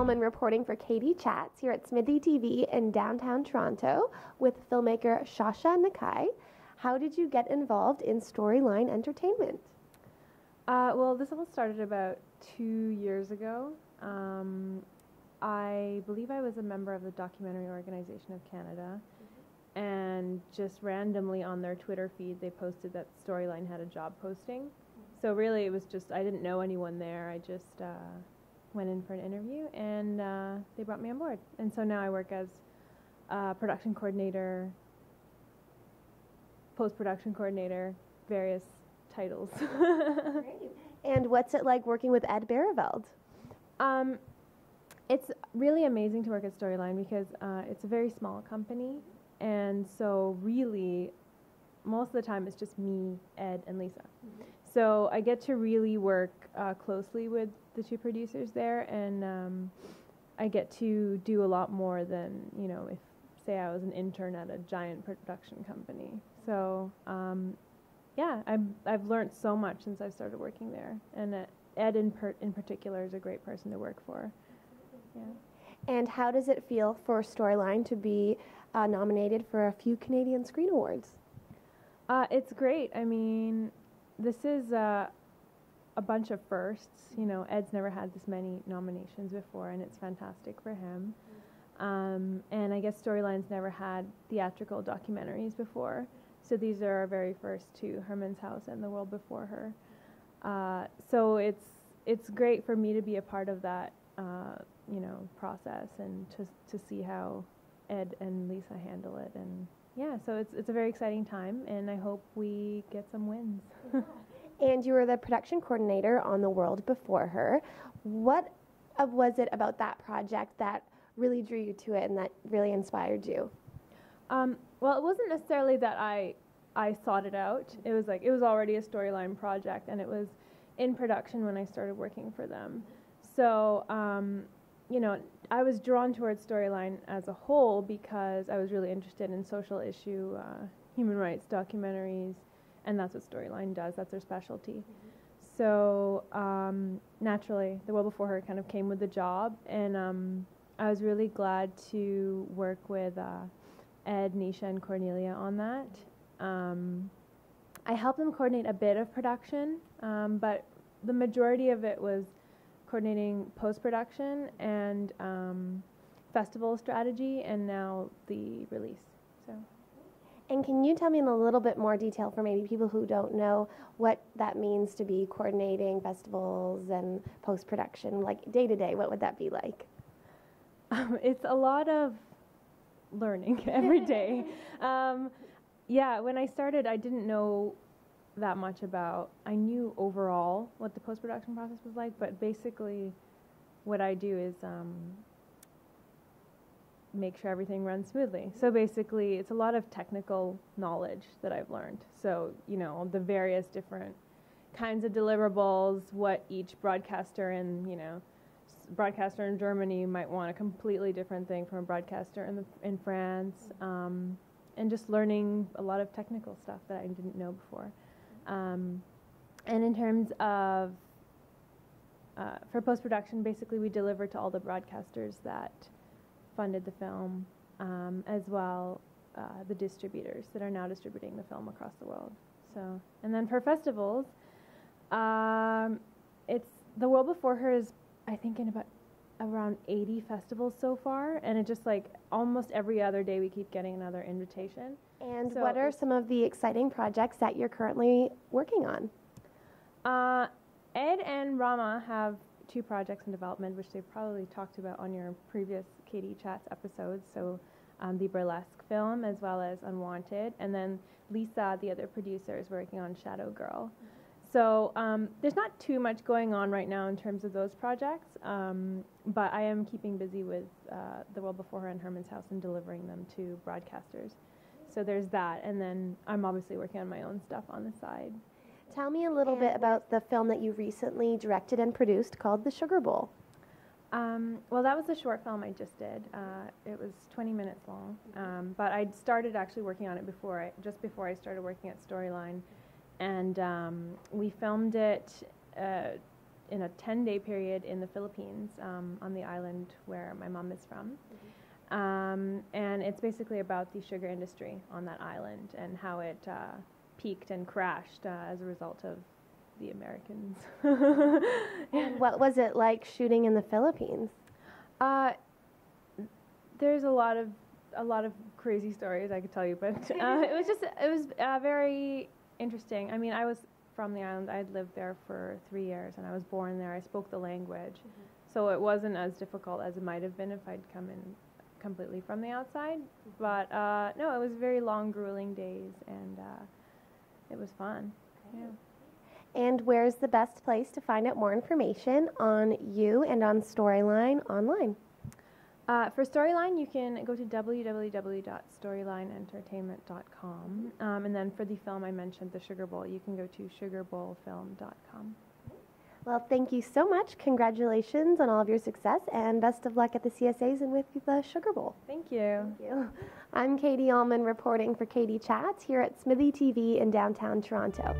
Uhlmann reporting for Katie Chats here at SMITHEE TV in downtown Toronto with filmmaker Shasha Nakhai. How did you get involved in Storyline Entertainment? Well, this all started about 2 years ago. I believe I was a member of the Documentary Organization of Canada, and just randomly on their Twitter feed they posted that Storyline had a job posting. So really it was just, I didn't know anyone there. I just went in for an interview, and they brought me on board. And so now I work as production coordinator, post-production coordinator, various titles. Great. And what's it like working with Ed Bareveld? It's really amazing to work at Storyline because it's a very small company, and so really most of the time it's just me, Ed, and Lisa. So I get to really work closely with the two producers there, and I get to do a lot more than, you know, if, say, I was an intern at a giant production company. So yeah, I've learned so much since I started working there, and Ed in particular is a great person to work for. Yeah. And how does it feel for Storyline to be nominated for a few Canadian Screen Awards? It's great. I mean, this is a bunch of firsts. You know, Ed's never had this many nominations before, and it's fantastic for him. And I guess Storyline's never had theatrical documentaries before, so these are our very first two, Herman's House and The World Before Her. So it's great for me to be a part of that, you know, process, and to see how Ed and Lisa handle it. And yeah, so it's a very exciting time, and I hope we get some wins. And you were the production coordinator on The World Before Her. What was it about that project that really drew you to it and that really inspired you? Well, it wasn't necessarily that I sought it out. It was like, it was already a Storyline project, and it was in production when I started working for them. So, you know, I was drawn towards Storyline as a whole because I was really interested in social issue, human rights documentaries, and that's what Storyline does. That's their specialty. So naturally, The World Before Her kind of came with the job, and I was really glad to work with Ed, Nisha, and Cornelia on that. I helped them coordinate a bit of production, but the majority of it was coordinating post-production and festival strategy, and now the release. So. And can you tell me in a little bit more detail, for maybe people who don't know, what that means to be coordinating festivals and post-production, like day to day? What would that be like? It's a lot of learning every day. Yeah, when I started, I didn't know that much about, I knew overall what the post-production process was like, but basically what I do is make sure everything runs smoothly. So basically it's a lot of technical knowledge that I've learned. So, you know, the various different kinds of deliverables, what each broadcaster in, you know, broadcaster in Germany might want a completely different thing from a broadcaster in France, and just learning a lot of technical stuff that I didn't know before. And in terms of, for post-production, basically we deliver to all the broadcasters that funded the film, as well the distributors that are now distributing the film across the world. So, and then for festivals, it's The World Before Her is, I think, in about around 80 festivals so far, and it just like almost every other day we keep getting another invitation. And so what are some of the exciting projects that you're currently working on? Ed and Rama have 2 projects in development, which they've probably talked about on your previous Katie Chats episodes. So the burlesque film, as well as Unwanted, and then Lisa, the other producer, is working on Shadow Girl. So there's not too much going on right now in terms of those projects, but I am keeping busy with The World Before Her and Herman's House and delivering them to broadcasters. So there's that, and then I'm obviously working on my own stuff on the side. Tell me a little bit about the film that you recently directed and produced called The Sugar Bowl. Well, that was a short film I just did. It was 20 minutes long, but I started actually working on it just before I started working at Storyline. And we filmed it in a 10-day period in the Philippines, on the island where my mom is from. And it's basically about the sugar industry on that island and how it peaked and crashed as a result of the Americans. And what was it like shooting in the Philippines? There's a lot of crazy stories I could tell you, but it was very interesting. I mean, I was from the island. I'd lived there for 3 years, and I was born there. I spoke the language, so it wasn't as difficult as it might have been if I'd come in completely from the outside. But no, it was very long, grueling days, and it was fun. Yeah. And where's the best place to find out more information on you and on Storyline online? For Storyline, you can go to www.storylineentertainment.com. And then for the film I mentioned, The Sugar Bowl, you can go to sugarbowlfilm.com. Well, thank you so much. Congratulations on all of your success, and best of luck at the C.S.As and with the Sugar Bowl. Thank you. Thank you. I'm Katie Uhlmann reporting for Katie Chats here at SMITHEE TV in downtown Toronto.